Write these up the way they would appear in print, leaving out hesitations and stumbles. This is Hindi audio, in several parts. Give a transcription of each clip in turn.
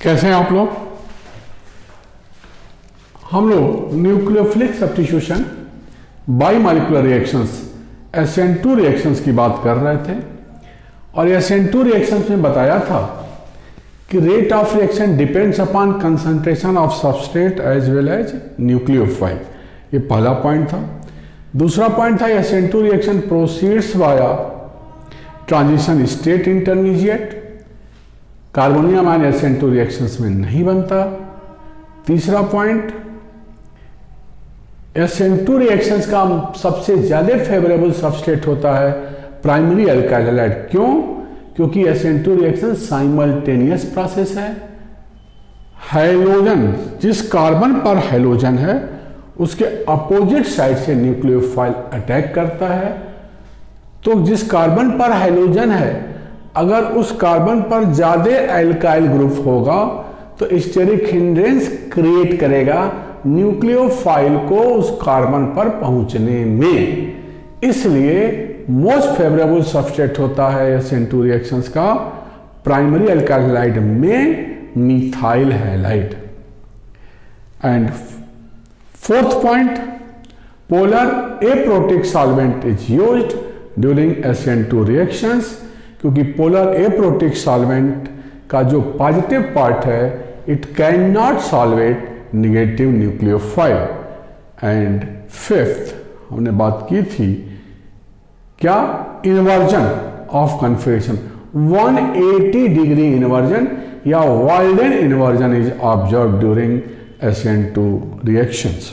कैसे हैं आप लोग। हम लोग nucleophilic substitution bimolecular reactions SN2 reactions की बात कर रहे थे और SN2 रिएक्शंस में बताया था कि rate of reaction depends upon concentration of substrate as well as nucleophile. ये पहला पॉइंट था। दूसरा पॉइंट था SN2 reaction proceeds via transition state intermediate. Carbonium ion SN2 reactions में नहीं बनता। तीसरा पॉइंट, SN2 रिएक्शंस का सबसे ज्यादा फेवरेबल सबस्ट्रेट होता है प्राइमरी अल्काइल हैलाइड। क्यों? क्योंकि SN2 रिएक्शन साइमल्टेनियस प्रोसेस है। हाइड्रोजन, जिस कार्बन पर हाइड्रोजन है उसके अपोजिट साइड से न्यूक्लियोफाइल अटैक करता है। तो जिस कार्बन पर हाइड्रोजन है, अगर उस कार्बन पर ज्यादा अल्काइल ग्रुप होगा तो स्टेरिक हिंड्रेंस क्रिएट करेगा न्यूक्लियोफाइल को उस कार्बन पर पहुंचने में। इसलिए मोस्ट फेवरेबल सबस्ट्रेट होता है SN2 रिएक्शंस का प्राइमरी अल्काइल हैलाइड में methyl halide. And fourth point, polar aprotic solvent is used during SN2 reactions. क्योंकि पोलर एप्रोटिक सॉल्वेंट का जो पॉजिटिव पार्ट है it can not solvate negative nucleophile. And fifth, हमने बात की थी क्या, inversion of configuration. 180 degree inversion या Walden inversion is observe during SN2 reactions.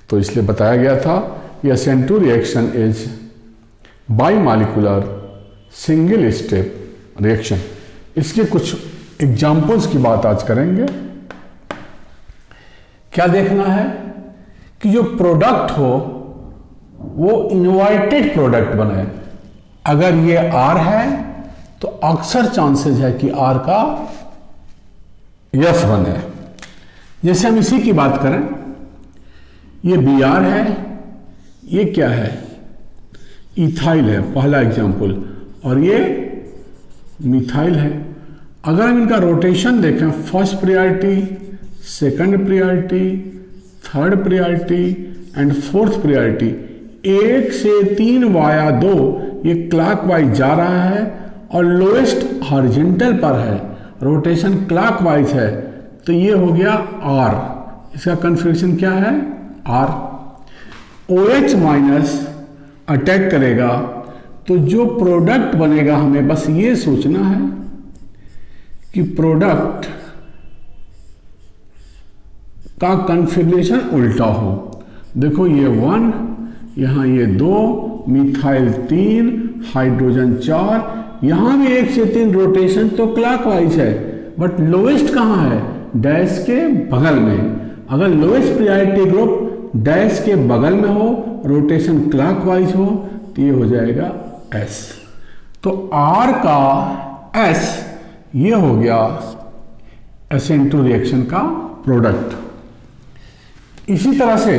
तो इसलिए बताया गया था कि SN2 reaction is bimolecular single step reaction. इसके कुछ एग्जाम्पल्स की बात आज करेंगे। क्या देखना है कि जो प्रोडक्ट हो वो इन्वर्टेड प्रोडक्ट बने। अगर ये R है तो अक्सर चांसेस है कि R का S बने। जैसे हम इसी की बात करें, ये Br है, ये क्या है, इथाइल है, पहला एग्जाम्पल, और ये मिथाइल है। अगर हम इनका रोटेशन देखें, first priority, second priority, third priority and fourth priority, 1 से 3 वाया 2 ये क्लॉकवाइज जा रहा है और लोएस्ट हॉरिजॉन्टल पर है, रोटेशन क्लॉकवाइज है, तो ये हो गया R। इसका कन्फिगरेशन क्या है, R। OH माइनस अटैक करेगा तो जो प्रोडक्ट बनेगा, हमें बस ये सोचना है कि प्रोडक्ट का कन्फिगरेशन उल्टा हो। देखो ये 1, यहां ये 2, मिथाइल 3, हाइड्रोजन 4, यहां भी 1 से 3 रोटेशन तो क्लॉकवाइज है, बट लोएस्ट कहां है, डैश के बगल में। अगर लोएस्ट प्रायोरिटी ग्रुप डैश के बगल में हो, रोटेशन क्लॉकवाइज हो, तो ये हो जाएगा S। तो R का S ये हो गया SN2 रिएक्शन का प्रोडक्ट। इसी तरह से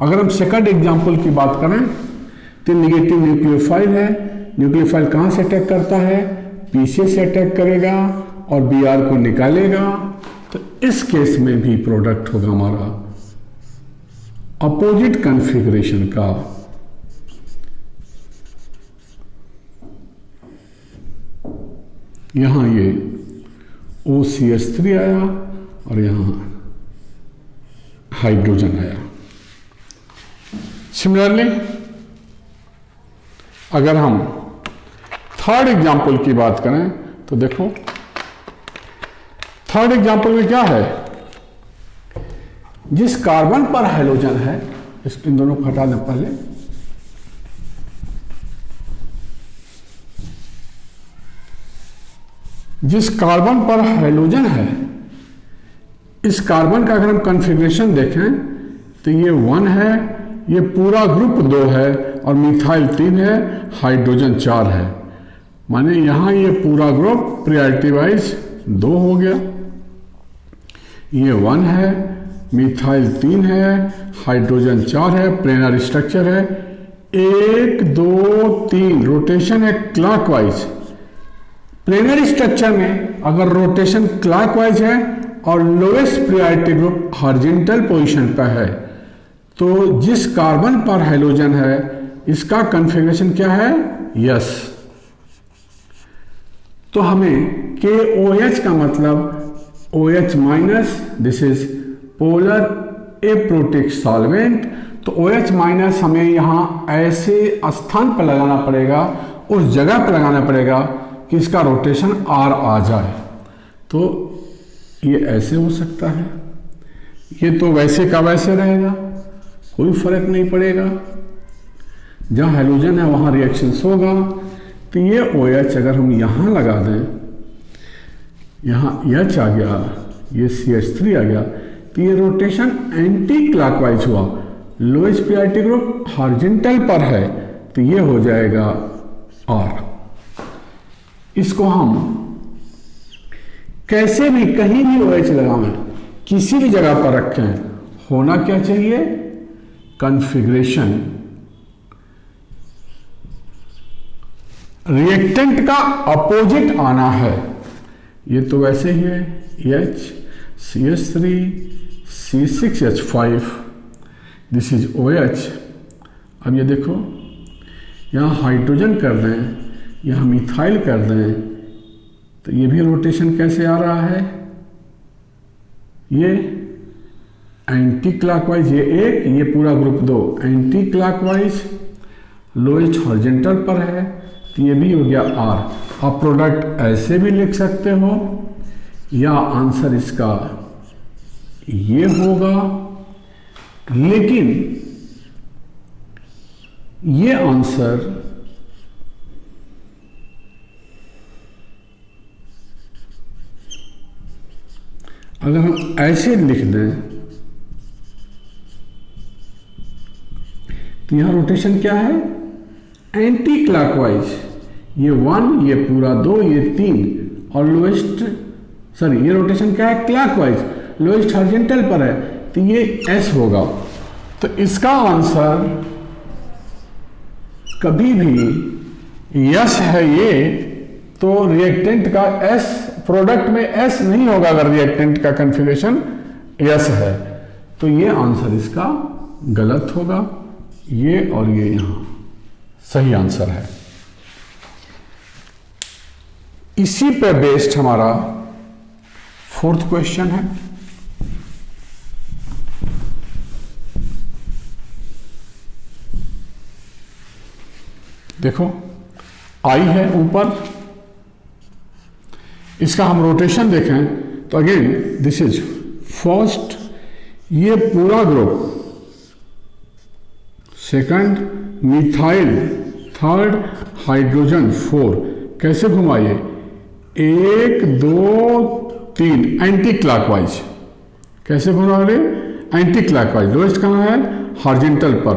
अगर हम सेकंड एग्जांपल की बात करें तो नेगेटिव न्यूक्लियोफाइल है। न्यूक्लियोफाइल कहां से अटैक करता है, पीछे से अटैक करेगा और Br को निकालेगा। तो इस केस में भी प्रोडक्ट होगा हमारा अपोजिट कन्फिगरेशन का। यहां ये OCH3 आया और यहां हाइड्रोजन आया। सिमिलरली अगर हम थर्ड एग्जांपल की बात करें तो देखो, थर्ड एग्जांपल में क्या है, जिस कार्बन पर हाइड्रोजन है, इन दोनों को हटा दें पहले, जिस कार्बन पर हाइड्रोजन है, इस कार्बन का अगर हम कॉन्फ़िगरेशन देखें तो ये 1 है, ये पूरा ग्रुप 2 है और मिथाइल 3 है, हाइड्रोजन 4 है। माने यहां ये पूरा ग्रुप प्रायोरिटी वाइज 2 हो गया। ये 1 है, मिथाइल 3 है, हाइड्रोजन 4 है, प्लेनर स्ट्रक्चर है, 1 2 3 रोटेशन है क्लॉकवाइज, प्लेनरी स्ट्रक्चर में अगर रोटेशन क्लॉकवाइज है और lowest priority group horizontal position पर है, तो जिस कार्बन पर हाइड्रोजन है इसका कॉन्फ़िगरेशन क्या है? यस। तो हमें KOH का मतलब OH minus, this is polar aprotic solvent. तो OH माइनस हमें यहाँ ऐसे स्थान पर लगाना पड़ेगा, उस जगह पर लगाना पड़ेगा कि इसका रोटेशन R आ जाए। तो ये ऐसे हो सकता है, ये तो वैसे का वैसे रहेगा, कोई फर्क नहीं पड़ेगा। जहाँ हाइड्रोजन है वहाँ रिएक्शंस होगा। तो ये OH अगर हम यहाँ लगा दें, यहाँ H आ गया, ये CH3 आ गया, तो ये रोटेशन एंटी क्लॉकवाइज हुआ। लोएस्ट प्रायोरिटी ग्रुप हॉरिजॉन्टल पर है, तो ये हो जाएगा R। इसको हम कैसे भी कहीं भी OH लगाएं, किसी भी जगह पर रखें, होना क्या चाहिए? कॉन्फ़िगरेशन रिएक्टेंट का अपोजिट आना है। ये तो वैसे ही है, H CH3 C6H5, this is OH। अब ये देखो, यहाँ हाइड्रोजन कर दें, यहाँ मिथाइल कर दें, तो ये भी रोटेशन कैसे आ रहा है? ये एंटी क्लॉकवाइज, ये एक, ये पूरा group 2 anti clockwise, lowest horizontal पर है, तो ये भी हो गया R। आप प्रोडक्ट ऐसे भी लिख सकते हो, या आंसर इसका ये होगा। लेकिन ये आंसर अगर हम ऐसे लिख दें, तो यहां रोटेशन क्या है? Anti clockwise. ये 1, ये पूरा 2, ये 3, और लोएस्ट, सॉरी, ये रोटेशन क्या है? क्लॉकवाइज, लोएस्ट हॉरिजॉन्टल पर है, तो ये S होगा। तो इसका आंसर कभी भी यस है ये, तो रिएक्टेंट का S, प्रोडक्ट में S नहीं होगा अगर रिएक्टेंट का कॉन्फ़िगरेशन यस है, तो ये आंसर इसका गलत होगा। ये और ये यहां सही आंसर है। इसी पे बेस्ड हमारा 4th क्वेश्चन है। देखो, I है ऊपर, इसका हम रोटेशन देखें तो अगेन दिस इज फर्स्ट, ये पूरा group, second methyl, third hydrogen, 4, कैसे घुमाइए? 1 2 3 एंटी क्लॉकवाइज। कैसे घुमा रहे? Anti clockwise. लोएस्ट कहाँ है? हॉरिजॉन्टल पर।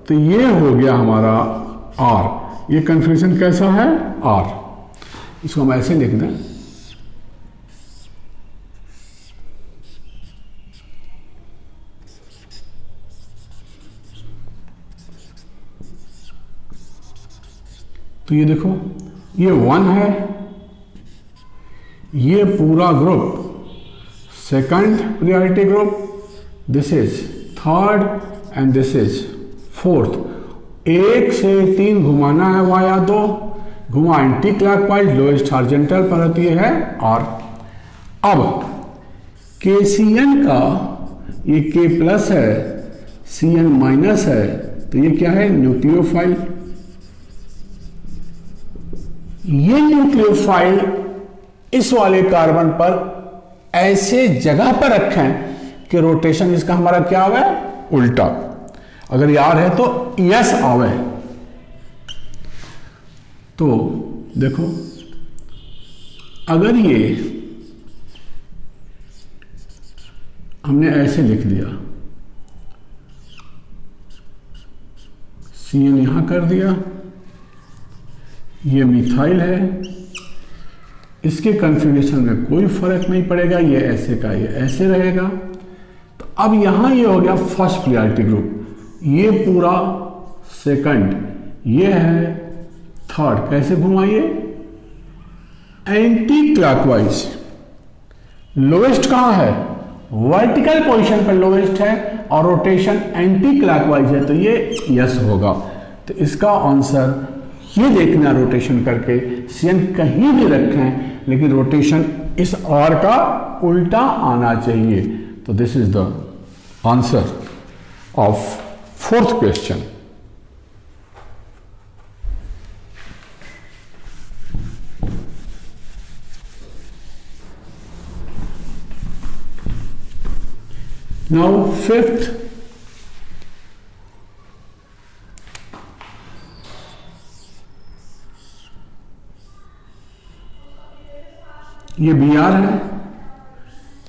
तो ये हो गया हमारा R। ये कन्फ्यूजन कैसा है? R। इसको हम ऐसे लिख दें, तो ये देखो, ये 1 है, ये पूरा group second priority group, this is third and this is fourth. 1 से 3 घुमाना है वाया 2, घुमा एंटी क्लॉकवाइज, लोएस्ट हॉरिजॉन्टल पर होती है R। अब KCN का ये K प्लस है, CN माइनस है, तो ये क्या है? न्यूक्लियोफाइल। ये न्यूक्लियोफाइल इस वाले कार्बन पर ऐसे जगह पर रखें कि रोटेशन इसका हमारा क्या आवे? उल्टा। अगर यार है तो यस आवे। तो देखो, अगर ये हमने ऐसे लिख दिया, CN यहां कर दिया, ये मिथाइल है, इसके कॉन्फ़िगरेशन में कोई फर्क नहीं पड़ेगा, ये ऐसे का ये ऐसे रहेगा। तो अब यहां ये हो गया फर्स्ट प्रायोरिटी ग्रुप, ये पूरा सेकंड, ये है थर्ड। कैसे घुमाइए? Anti clockwise. लोवेस्ट कहां है? वर्टिकल पोजीशन पर लोवेस्ट है और रोटेशन एंटी क्लॉकवाइज है, तो ये यस होगा। तो इसका आंसर ये देखना रोटेशन करके, सीएन कहीं भी रखें लेकिन रोटेशन इस आर का उल्टा आना चाहिए। तो this is the answer of fourth question. Now fifth, ये Br है,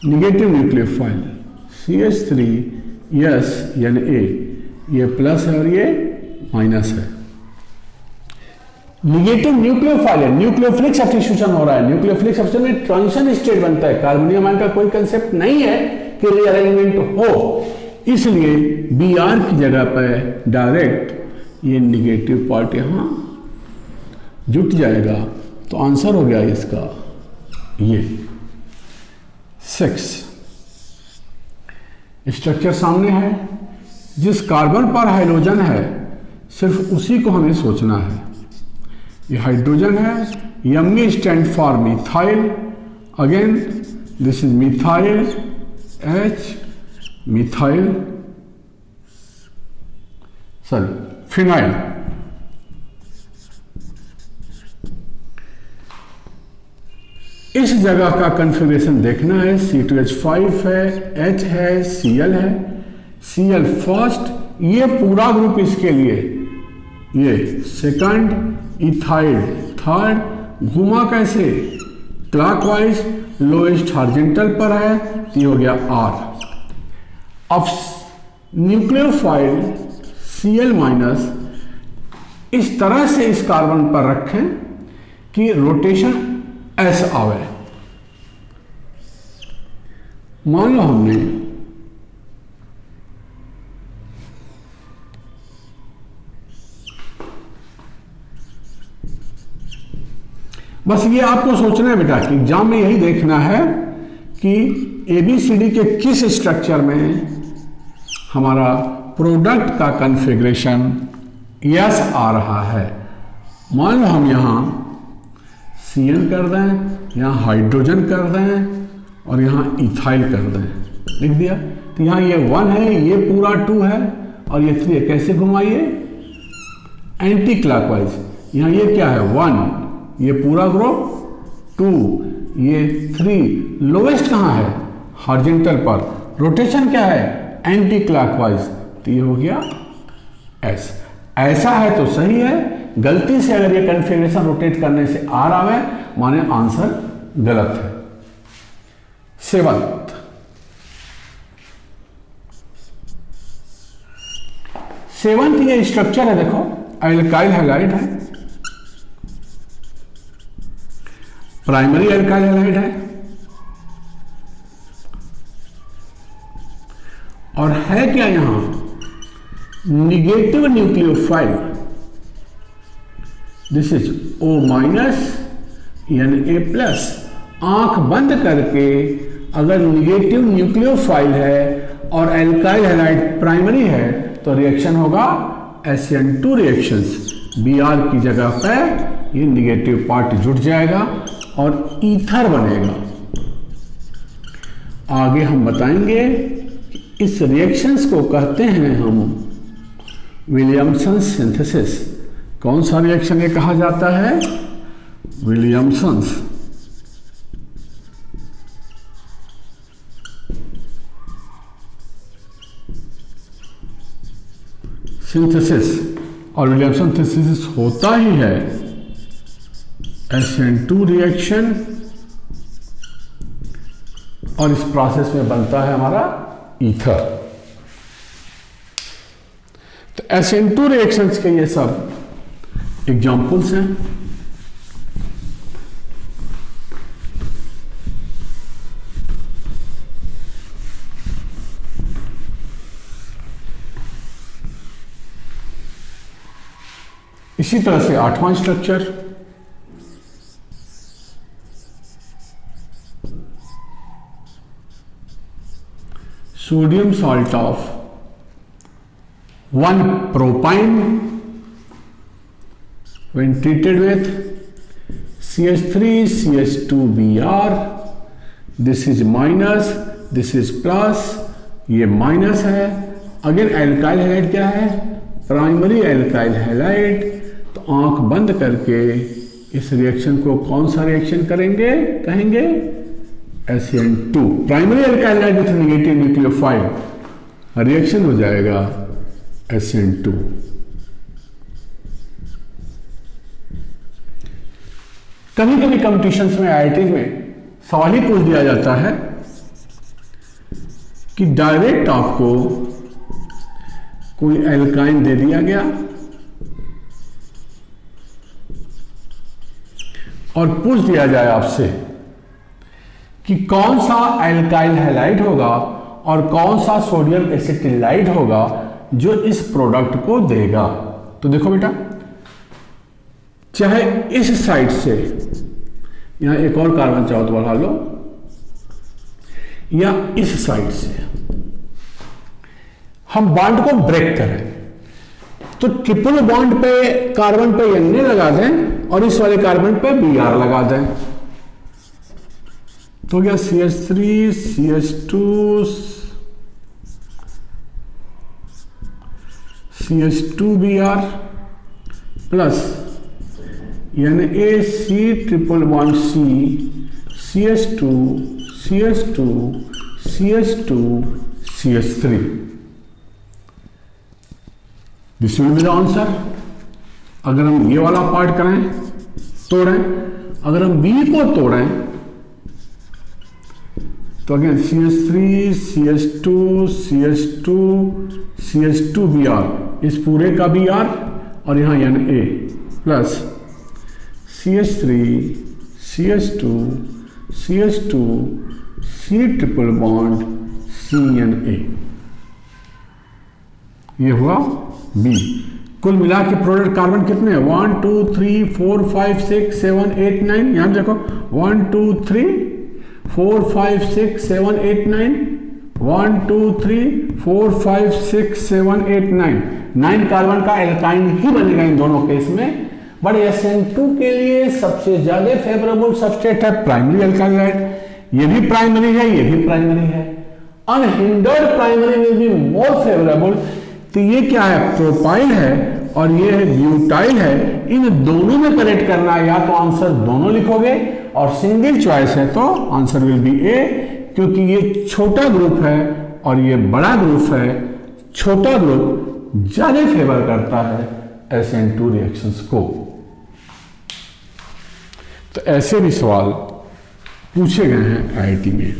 निगेटिव न्यूक्लियोफाइल CH3 यानी A, ये प्लस है और ये माइनस है। निगेटिव न्यूक्लियोफाइल है, न्यूक्लियोफिलिक सब्स्टिट्यूशन हो रहा है। न्यूक्लियोफिलिक सब्स्टिट्यूशन में ट्रांजिशन स्टेट बनता है, कार्बोनियम आयन का कोई कंसेप्ट नहीं है कि रीअरेंजमेंट हो, इसलिए Br की जगह पर डायरेक्ट ये निगेटिव पार्ट यहां जुट जाएगा। तो आंसर हो गया इसका ये 6। स्ट्रक्चर सामने है, जिस कार्बन पर हाइड्रोजन है सिर्फ उसी को हमें सोचना है। ये हाइड्रोजन है, yummy stand for methyl, again this is methyl H, methyl phenyl. इस जगह का कन्फिग्रेशन देखना है। C2H5 है, H है, Cl है, Cl फर्स्ट, ये पूरा ग्रुप इसके लिए, ये सेकंड, इथाइल थर्ड। घुमा कैसे? क्लॉकवाइज, लोएस्ट हॉरिजॉन्टल पर है, ये हो गया R। अब न्यूक्लियोफाइल Cl माइनस इस तरह से इस कार्बन पर रखें कि रोटेशन S आवे। मान लो हमने बस ये आपको सोचना है बेटा कि एग्जाम में यही देखना है कि ABCD के किस स्ट्रक्चर में हमारा प्रोडक्ट का कॉन्फ़िगरेशन यस आ रहा है। मान लो हम यहाँ Cn कर दें, यहाँ हाइड्रोजन कर दें और यहाँ इथाइल कर दें, लिख दिया। तो यहाँ ये 1 है, ये पूरा 2 है और ये 3 है। कैसे घुमाइए? Anti clockwise. यहाँ ये क्या है? 1, ये पूरा ग्रुप 2, ये 3। लोवेस्ट कहाँ है? हॉरिजॉन्टल पर। रोटेशन क्या है? Anti clockwise. तो ये हो गया S। ऐसा है तो सही है, गलती से अगर ये कन्फिग्रेशन रोटेट करने से R आवे माने आंसर गलत है। 7th, ये स्ट्रक्चर है, देखो एल्काइल हैलाइड है, प्राइमरी एल्काइल हैलाइड है और है क्या यहां? Negative nucleophile. This is O minus Na plus. आंख बंद करके अगर निगेटिव न्यूक्लियोफाइल है और एल्काइल हैलाइड प्राइमरी है तो रिएक्शन होगा SN2 रिएक्शंस। Br की जगह पर ये निगेटिव पार्ट जुट जाएगा और ईथर बनेगा। आगे हम बताएंगे इस रिएक्शंस को कहते हैं हम विलियमसन सिंथेसिस। कौन सा रिएक्शन ये कहा जाता है? Williamson synthesis. और विलियमसन सिंथेसिस होता ही है SN2 रिएक्शन और इस प्रोसेस में बनता है हमारा ईथर। तो SN2 रिएक्शंस के ये सब एग्जाम्पल्स हैं। इसी तरह से 8वां structure sodium salt of 1 propyne when treated with CH3CH2Br, this is minus, this is plus, ये माइनस है। अगेन एल्काइल हैलाइड क्या है? Primary alkyl halide. तो आंख बंद करके इस रिएक्शन को कौन सा रिएक्शन करेंगे कहेंगे? SN2। Primary alkyl halide with negative nucleophile, reaction हो जाएगा SN2। कभी कभी कंपटीशंस में IIT में सवाल ही पूछ दिया जाता है कि डायरेक्ट आपको कोई एल्काइन दे दिया गया और पूछ दिया जाए आपसे कि कौन सा एल्काइल हैलाइड होगा और कौन सा सोडियम एसिटिलाइड होगा जो इस प्रोडक्ट को देगा। तो देखो बेटा, चाहे इस साइड से यहां एक और कार्बन चाहो तो बढ़ा लो, या इस साइड से हम बॉन्ड को ब्रेक करें, तो ट्रिपल बॉन्ड पे कार्बन पे Na लगा दें और इस वाले कार्बन पे Br लगा दें, तो क्या CH3 CH2 CH2Br plus NaC triple bond C CH2 CH2 CH2 CH3। This will be the answer. अगर हम ये वाला पार्ट करें तोड़ें, अगर हम B को तोड़ें तो again CH3 CH2 CH2 CH2Br, इस पूरे का Br और यहां Na plus CH3 CH2 CH2 C triple bond CNA, ये हुआ B। कुल मिला के प्रोडक्ट कार्बन कितने हैं? 1 2 3 4 5 6 7 8 9। यहां देखो 1 2 3 4 5 6 7 8 9, 1 2 3 4 5 6 7 8 9, 9 कार्बन का एल्काइन ही बनेगा इन दोनों केस में। बट SN2 के लिए सबसे ज्यादा फेवरेबल सबस्ट्रेट है प्राइमरी एल्काइल हैलाइड। ये भी प्राइमरी है, ये भी प्राइमरी है। Unhindered primary will be more favourable. तो ये क्या है? प्रोपाइल है और ये है ब्यूटाइल है। इन दोनों में करेक्ट करना है, या तो आंसर दोनों लिखोगे और सिंगल चॉइस है तो आंसर विल बी ए, क्योंकि ये छोटा ग्रुप है और ये बड़ा ग्रुप है। छोटा ग्रुप ज्यादा फेवर करता है SN2 रिएक्शंस को। तो ऐसे भी सवाल पूछे गए हैं IIT में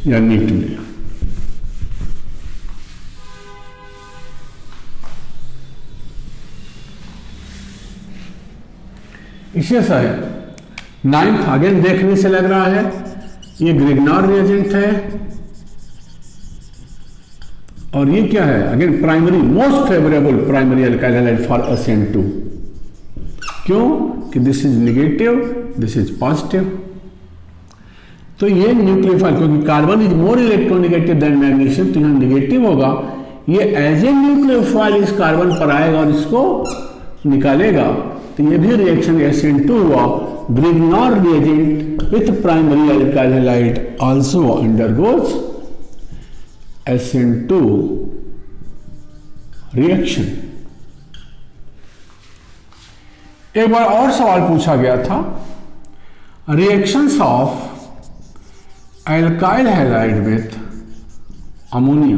या नीट में। इसी से 9th अगेन देखने से लग रहा है ये ग्रिग्नार रिएजेंट है और ये क्या है? Again primary, most favourable primary alkyl halide for SN2। क्यों? कि this is negative, this is positive. तो ये न्यूक्लियोफाइल, क्योंकि carbon is more electronegative than magnesium, तो यहां नेगेटिव होगा। ये एज ए न्यूक्लियोफाइल इस कार्बन पर आएगा और इसको निकालेगा। तो ये भी रिएक्शन SN2 हुआ। Grignard reagent with primary alkyl halide also undergoes SN2 reaction. एक बार और सवाल पूछा गया था, reactions of alkyl halide with ammonia.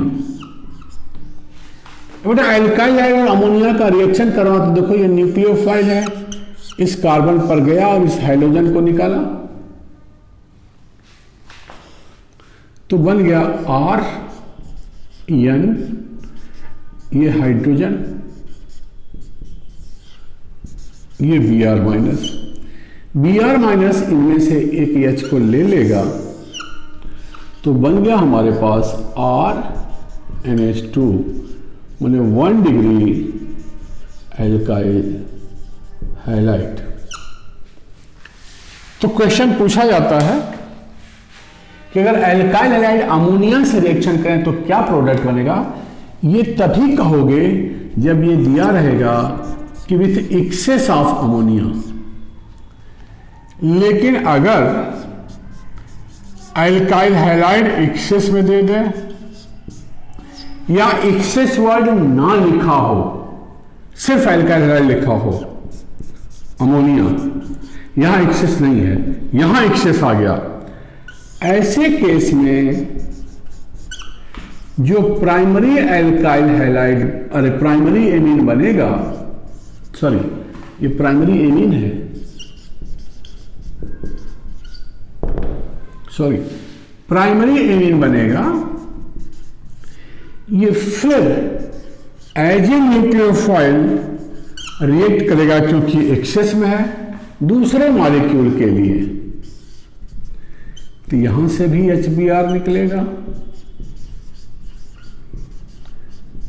बेटा एल्काइल हैलाइड और अमोनिया का रिएक्शन करवा तो देखो ये न्यूक्लियोफाइल है, इस कार्बन पर गया और इस हाइड्रोजन को निकाला तो बन गया RN, ये हाइड्रोजन, ये Br माइनस। Br माइनस इनमें से एक H को ले लेगा तो बन गया हमारे पास RNH2, माने 1 डिग्री एल्काइल हैलाइड। तो क्वेश्चन पूछा जाता है कि अगर एल्काइल हैलाइड अमोनिया से रिएक्शन करें तो क्या प्रोडक्ट बनेगा, ये तभी कहोगे जब ये दिया रहेगा कि विथ एक्सेस ऑफ अमोनिया। लेकिन अगर एल्काइल हैलाइड एक्सेस में दे दे या एक्सेस वर्ड ना लिखा हो, सिर्फ एल्काइल हैलाइड लिखा हो, अमोनिया, यहां एक्सेस नहीं है, यहां एक्सेस आ गया, ऐसे केस में जो प्राइमरी एल्काइल हैलाइड, अरे प्राइमरी एमीन बनेगा, सॉरी ये प्राइमरी एमीन है, सॉरी प्राइमरी एमीन बनेगा, ये फिर एज ए न्यूक्लियोफाइल रिएक्ट करेगा क्योंकि एक्सेस में है दूसरे मॉलिक्यूल के लिए, तो यहां से भी HBr निकलेगा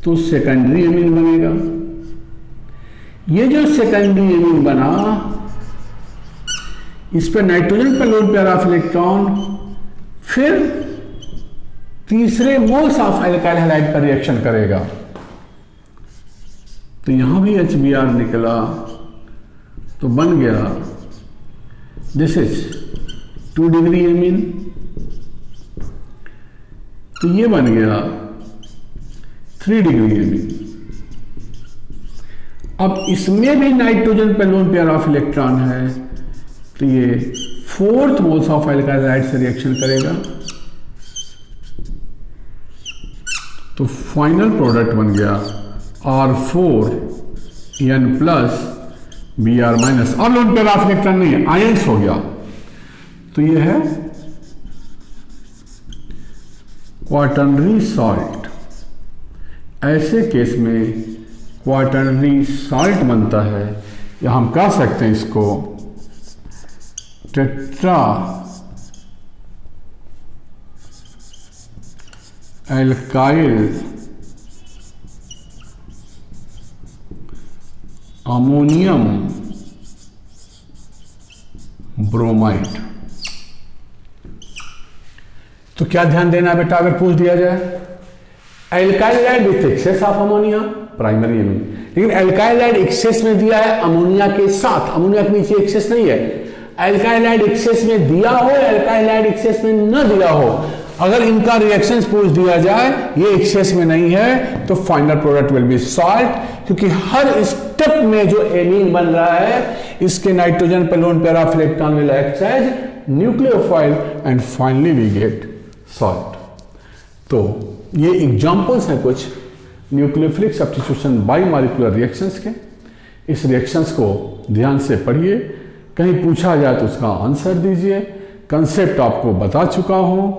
तो सेकेंडरी एमीन बनेगा। ये जो सेकेंडरी एमीन बना, इस पर नाइट्रोजन पर लोड पेयर ऑफ इलेक्ट्रॉन फिर तीसरे मोल्स ऑफ एल्काइल हैलाइड पर रिएक्शन करेगा, तो यहां भी HBr निकला तो बन गया दिस इज 2 डिग्री एमीन, तो ये बन गया 3 डिग्री एमीन। अब इसमें भी नाइट्रोजन पे लोन पेयर ऑफ इलेक्ट्रॉन है, तो ये 4th moles of alkyl halide से रिएक्शन करेगा, तो फाइनल प्रोडक्ट बन गया R4N प्लस Br माइनस, और लोन पेयर ऑफ इलेक्ट्रॉन नहीं है, आयंस हो गया, तो ये है क्वाटर्नरी सॉल्ट। ऐसे केस में क्वाटर्नरी सॉल्ट बनता है, या हम कह सकते हैं इसको टेट्रा एल्काइल अमोनियम ब्रोमाइड। तो क्या ध्यान देना है बेटा, अगर पूछ दिया जाए alkyl halide with access of ammonia, primary amine, लेकिन एल्काइल हैलाइड एक्सेस में दिया है अमोनिया के साथ, अमोनिया के नीचे एक्सेस नहीं है, एल्काइल हैलाइड एक्सेस में दिया हो, एल्काइल हैलाइड एक्सेस में न दिया हो, अगर इनका रिएक्शंस पूछ दिया जाए ये एक्सेस में नहीं है तो final product will be salt, क्योंकि हर स्टेप में जो एमीन बन रहा है इसके नाइट्रोजन पे lone pair of electron will act as nucleophile and finally we get salt. तो ये एग्जांपल्स हैं कुछ nucleophilic substitution by molecular reactions के। इस रिएक्शंस को ध्यान से पढ़िए, कहीं पूछा जाए तो उसका आंसर दीजिए। कंसेप्ट आपको बता चुका हूं,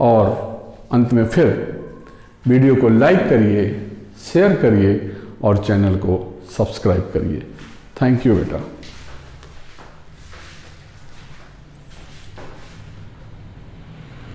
और अंत में फिर वीडियो को लाइक करिए, शेयर करिए और चैनल को सब्सक्राइब करिए। थैंक यू बेटा।